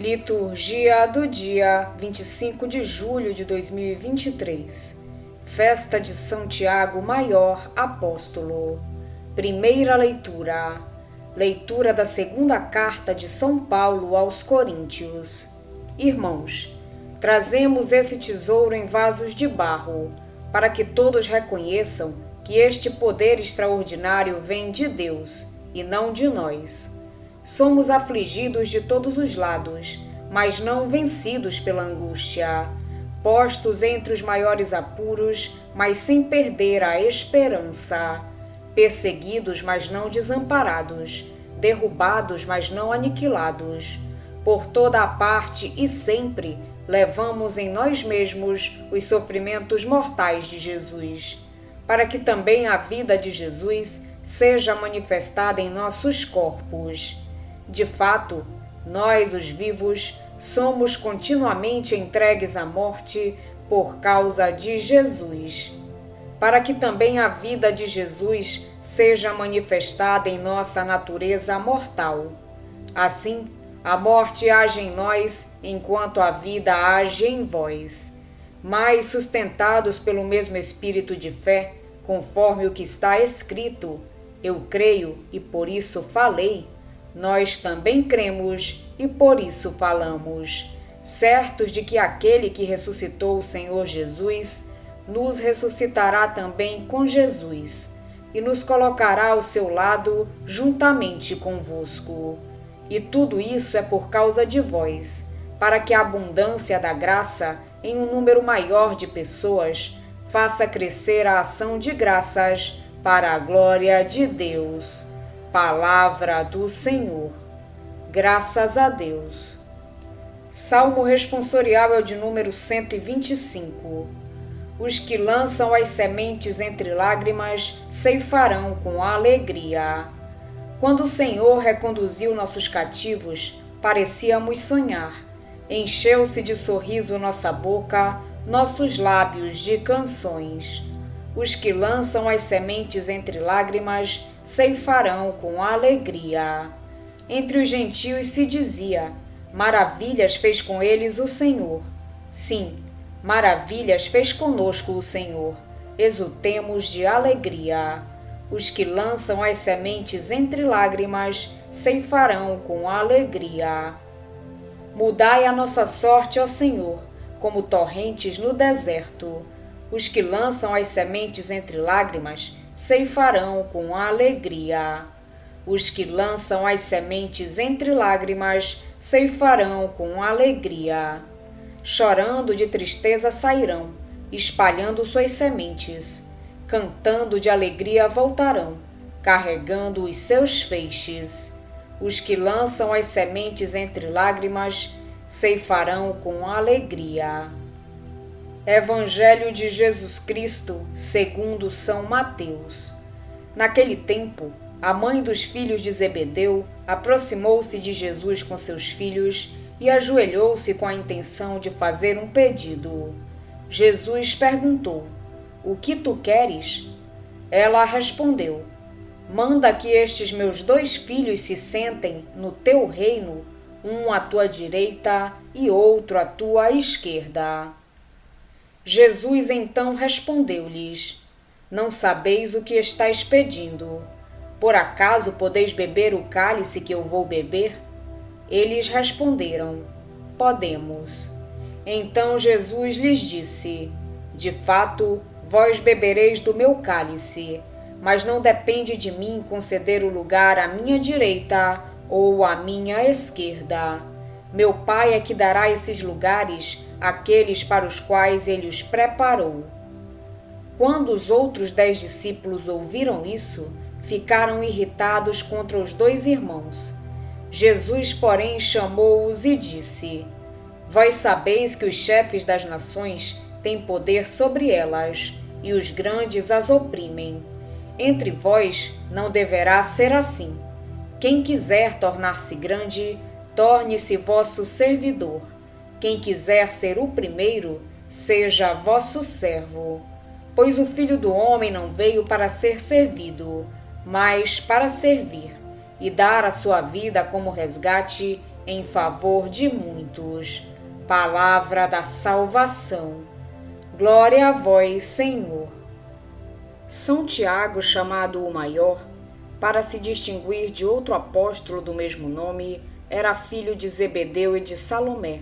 Liturgia do dia 25 de julho de 2023. Festa de São Tiago Maior, Apóstolo. Primeira leitura. Leitura da segunda carta de São Paulo aos Coríntios. Irmãos, trazemos esse tesouro em vasos de barro, para que todos reconheçam que este poder extraordinário vem de Deus e não de nós. Somos afligidos de todos os lados, mas não vencidos pela angústia. Postos entre os maiores apuros, mas sem perder a esperança. Perseguidos, mas não desamparados. Derrubados, mas não aniquilados. Por toda a parte e sempre levamos em nós mesmos os sofrimentos mortais de Jesus, para que também a vida de Jesus seja manifestada em nossos corpos. De fato, nós, os vivos, somos continuamente entregues à morte por causa de Jesus, para que também a vida de Jesus seja manifestada em nossa natureza mortal. Assim, a morte age em nós enquanto a vida age em vós. Mas, sustentados pelo mesmo espírito de fé, conforme o que está escrito, eu creio e por isso falei, nós também cremos e por isso falamos, certos de que aquele que ressuscitou o Senhor Jesus nos ressuscitará também com Jesus e nos colocará ao seu lado juntamente convosco. E tudo isso é por causa de vós, para que a abundância da graça em um número maior de pessoas faça crescer a ação de graças para a glória de Deus. Palavra do Senhor. Graças a Deus. Salmo responsorial é o de número 125. Os que lançam as sementes entre lágrimas ceifarão com alegria. Quando o Senhor reconduziu nossos cativos, parecíamos sonhar. Encheu-se de sorriso nossa boca, nossos lábios de canções. Os que lançam as sementes entre lágrimas ceifarão com alegria. Entre os gentios se dizia: maravilhas fez com eles o Senhor. Sim, maravilhas fez conosco o Senhor. Exultemos de alegria. Os que lançam as sementes entre lágrimas ceifarão com alegria. Mudai a nossa sorte, ó Senhor, como torrentes no deserto. Os que lançam as sementes entre lágrimas ceifarão com alegria. Os que lançam as sementes entre lágrimas ceifarão com alegria. Chorando de tristeza sairão, espalhando suas sementes. Cantando de alegria voltarão, carregando os seus feixes. Os que lançam as sementes entre lágrimas ceifarão com alegria. Evangelho de Jesus Cristo, segundo São Mateus. Naquele tempo, a mãe dos filhos de Zebedeu aproximou-se de Jesus com seus filhos e ajoelhou-se com a intenção de fazer um pedido. Jesus perguntou: o que tu queres? Ela respondeu: manda que estes meus 2 filhos se sentem no teu reino, um à tua direita e outro à tua esquerda. Jesus então respondeu-lhes: não sabeis o que estáis pedindo. Por acaso podeis beber o cálice que eu vou beber? Eles responderam: podemos. Então Jesus lhes disse: de fato, vós bebereis do meu cálice, mas não depende de mim conceder o lugar à minha direita ou à minha esquerda. Meu Pai é que dará esses lugares àqueles para os quais ele os preparou. Quando os outros 10 discípulos ouviram isso, ficaram irritados contra os 2 irmãos. Jesus, porém, chamou-os e disse: vós sabeis que os chefes das nações têm poder sobre elas, e os grandes as oprimem. Entre vós não deverá ser assim. Quem quiser tornar-se grande, torne-se vosso servidor. Quem quiser ser o primeiro, seja vosso servo. Pois o Filho do Homem não veio para ser servido, mas para servir, e dar a sua vida como resgate em favor de muitos. Palavra da salvação. Glória a vós, Senhor. São Tiago, chamado o Maior, para se distinguir de outro apóstolo do mesmo nome, era filho de Zebedeu e de Salomé,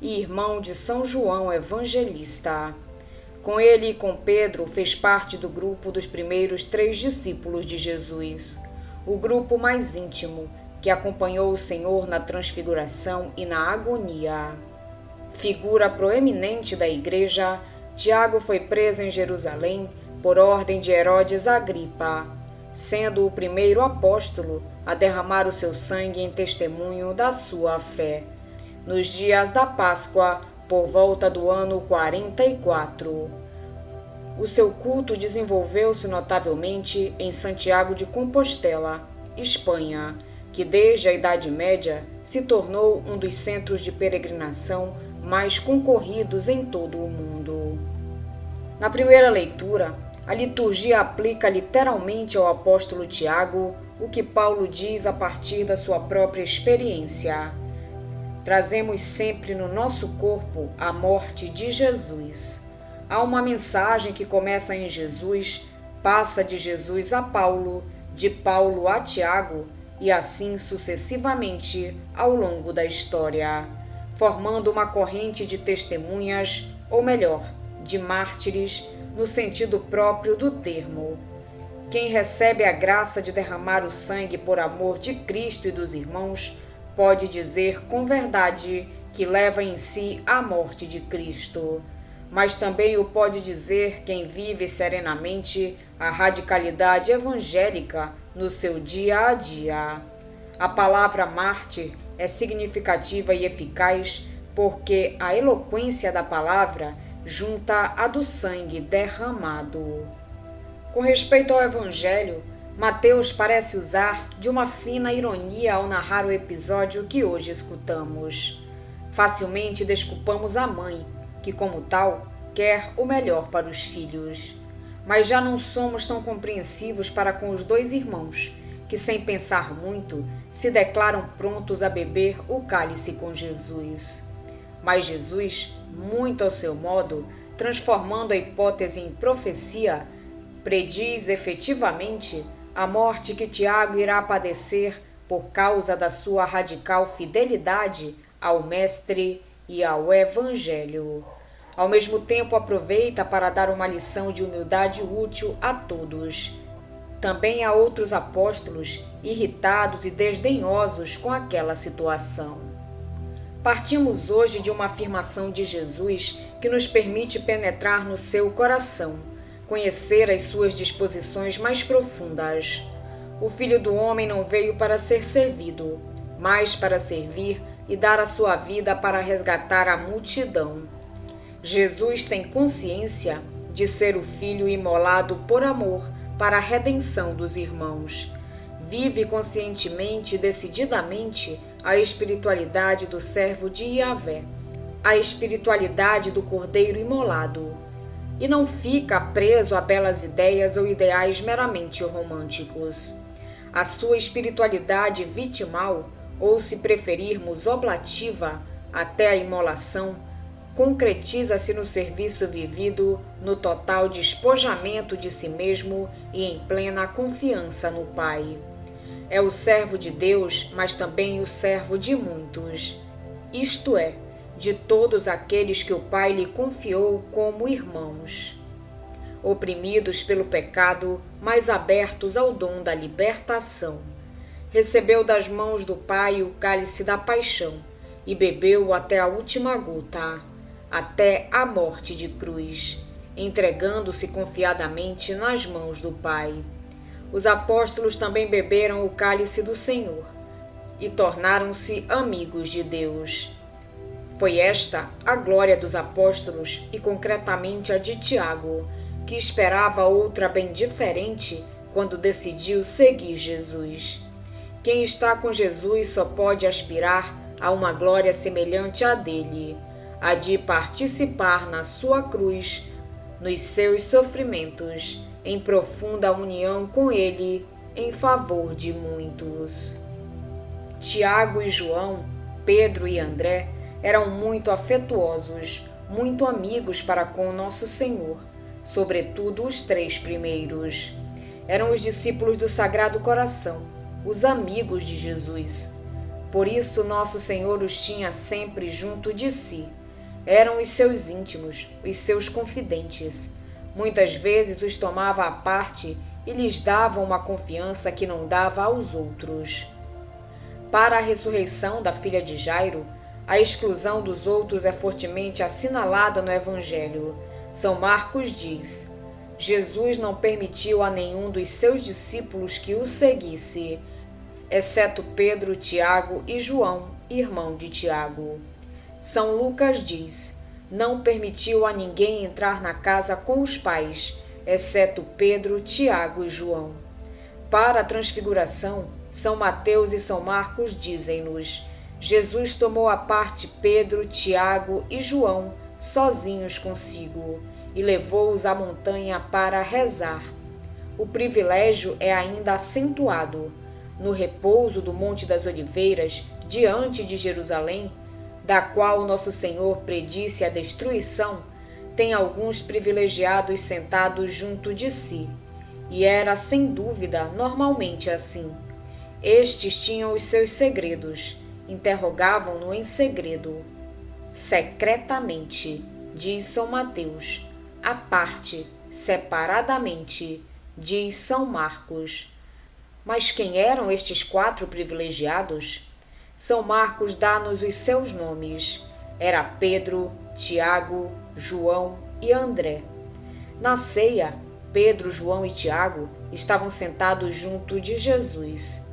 e irmão de São João Evangelista. Com ele e com Pedro fez parte do grupo dos primeiros 3 discípulos de Jesus, o grupo mais íntimo, que acompanhou o Senhor na transfiguração e na agonia. Figura proeminente da Igreja, Tiago foi preso em Jerusalém por ordem de Herodes Agripa, sendo o primeiro apóstolo a derramar o seu sangue em testemunho da sua fé, nos dias da Páscoa, por volta do ano 44. O seu culto desenvolveu-se notavelmente em Santiago de Compostela, Espanha, que desde a Idade Média se tornou um dos centros de peregrinação mais concorridos em todo o mundo. Na primeira leitura, a liturgia aplica literalmente ao apóstolo Tiago o que Paulo diz a partir da sua própria experiência. Trazemos sempre no nosso corpo a morte de Jesus. Há uma mensagem que começa em Jesus, passa de Jesus a Paulo, de Paulo a Tiago e assim sucessivamente ao longo da história, formando uma corrente de testemunhas, ou melhor, de mártires, no sentido próprio do termo. Quem recebe a graça de derramar o sangue por amor de Cristo e dos irmãos, pode dizer com verdade que leva em si a morte de Cristo. Mas também o pode dizer quem vive serenamente a radicalidade evangélica no seu dia a dia. A palavra mártir é significativa e eficaz porque a eloquência da palavra junta a do sangue derramado. Com respeito ao Evangelho, Mateus parece usar de uma fina ironia ao narrar o episódio que hoje escutamos. Facilmente desculpamos a mãe, que como tal, quer o melhor para os filhos. Mas já não somos tão compreensivos para com os 2 irmãos, que sem pensar muito, se declaram prontos a beber o cálice com Jesus. Mas Jesus, muito ao seu modo, transformando a hipótese em profecia, prediz efetivamente a morte que Tiago irá padecer por causa da sua radical fidelidade ao Mestre e ao Evangelho. Ao mesmo tempo, aproveita para dar uma lição de humildade útil a todos. Também a outros apóstolos irritados e desdenhosos com aquela situação. Partimos hoje de uma afirmação de Jesus que nos permite penetrar no seu coração, conhecer as suas disposições mais profundas. O Filho do Homem não veio para ser servido, mas para servir e dar a sua vida para resgatar a multidão. Jesus tem consciência de ser o Filho imolado por amor para a redenção dos irmãos. Vive conscientemente e decididamente a espiritualidade do servo de Yahvé, a espiritualidade do Cordeiro imolado, e não fica preso a belas ideias ou ideais meramente românticos. A sua espiritualidade vitimal, ou se preferirmos oblativa, até a imolação, concretiza-se no serviço vivido, no total despojamento de si mesmo e em plena confiança no Pai. É o servo de Deus, mas também o servo de muitos, isto é, de todos aqueles que o Pai lhe confiou como irmãos. Oprimidos pelo pecado, mas abertos ao dom da libertação. Recebeu das mãos do Pai o cálice da paixão e bebeu até a última gota, até a morte de cruz, entregando-se confiadamente nas mãos do Pai. Os apóstolos também beberam o cálice do Senhor e tornaram-se amigos de Deus. Foi esta a glória dos apóstolos e concretamente a de Tiago, que esperava outra bem diferente quando decidiu seguir Jesus. Quem está com Jesus só pode aspirar a uma glória semelhante à dele, a de participar na sua cruz, nos seus sofrimentos, em profunda união com ele, em favor de muitos. Tiago e João, Pedro e André eram muito afetuosos, muito amigos para com o nosso Senhor, sobretudo os 3 primeiros. Eram os discípulos do Sagrado Coração, os amigos de Jesus. Por isso, nosso Senhor os tinha sempre junto de si. Eram os seus íntimos, os seus confidentes. Muitas vezes os tomava à parte e lhes dava uma confiança que não dava aos outros. Para a ressurreição da filha de Jairo, a exclusão dos outros é fortemente assinalada no Evangelho. São Marcos diz: Jesus não permitiu a nenhum dos seus discípulos que o seguisse, exceto Pedro, Tiago e João, irmão de Tiago. São Lucas diz: não permitiu a ninguém entrar na casa com os pais, exceto Pedro, Tiago e João. Para a transfiguração, São Mateus e São Marcos dizem-nos: Jesus tomou à parte Pedro, Tiago e João, sozinhos consigo, e levou-os à montanha para rezar. O privilégio é ainda acentuado. No repouso do Monte das Oliveiras, diante de Jerusalém, da qual nosso Senhor predisse a destruição, tem alguns privilegiados sentados junto de si. E era, sem dúvida, normalmente assim. Estes tinham os seus segredos, interrogavam-no em segredo. Secretamente, diz São Mateus. À parte, separadamente, diz São Marcos. Mas quem eram estes 4 privilegiados? São Marcos dá-nos os seus nomes. Era Pedro, Tiago, João e André. Na ceia, Pedro, João e Tiago estavam sentados junto de Jesus.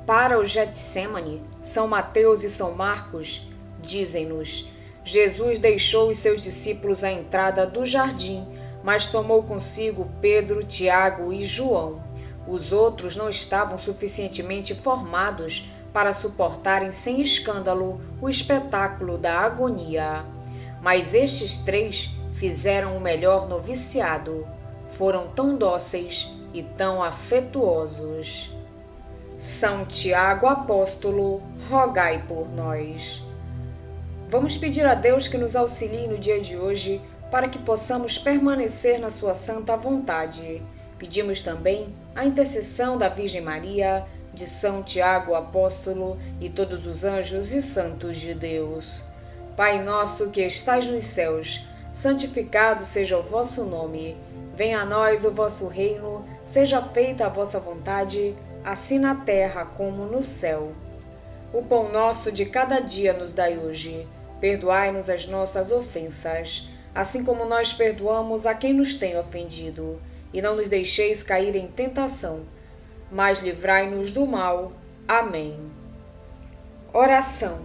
Para o Getsêmani, São Mateus e São Marcos dizem-nos: Jesus deixou os seus discípulos à entrada do jardim, mas tomou consigo Pedro, Tiago e João. Os outros não estavam suficientemente formados para suportarem sem escândalo o espetáculo da agonia. Mas estes 3 fizeram o melhor noviciado. Foram tão dóceis e tão afetuosos. São Tiago Apóstolo, rogai por nós. Vamos pedir a Deus que nos auxilie no dia de hoje para que possamos permanecer na sua santa vontade. Pedimos também a intercessão da Virgem Maria, de São Tiago Apóstolo e todos os anjos e santos de Deus. Pai nosso que estais nos céus, santificado seja o vosso nome. Venha a nós o vosso reino, seja feita a vossa vontade, assim na terra como no céu. O pão nosso de cada dia nos dai hoje. Perdoai-nos as nossas ofensas, assim como nós perdoamos a quem nos tem ofendido. E não nos deixeis cair em tentação, mas livrai-nos do mal. Amém. Oração.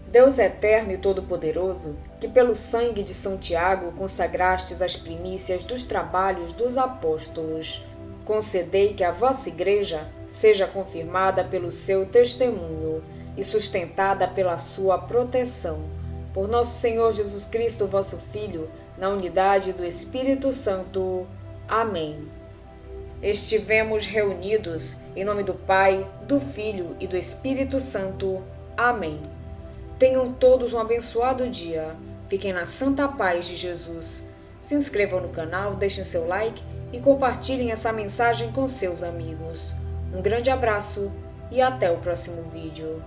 Deus eterno e todo-poderoso, que pelo sangue de São Tiago consagrastes as primícias dos trabalhos dos apóstolos, concedei que a vossa Igreja seja confirmada pelo seu testemunho e sustentada pela sua proteção. Por nosso Senhor Jesus Cristo, vosso Filho, na unidade do Espírito Santo. Amém. Estivemos reunidos em nome do Pai, do Filho e do Espírito Santo. Amém. Tenham todos um abençoado dia. Fiquem na santa paz de Jesus. Se inscrevam no canal, deixem seu like e compartilhem essa mensagem com seus amigos. Um grande abraço e até o próximo vídeo.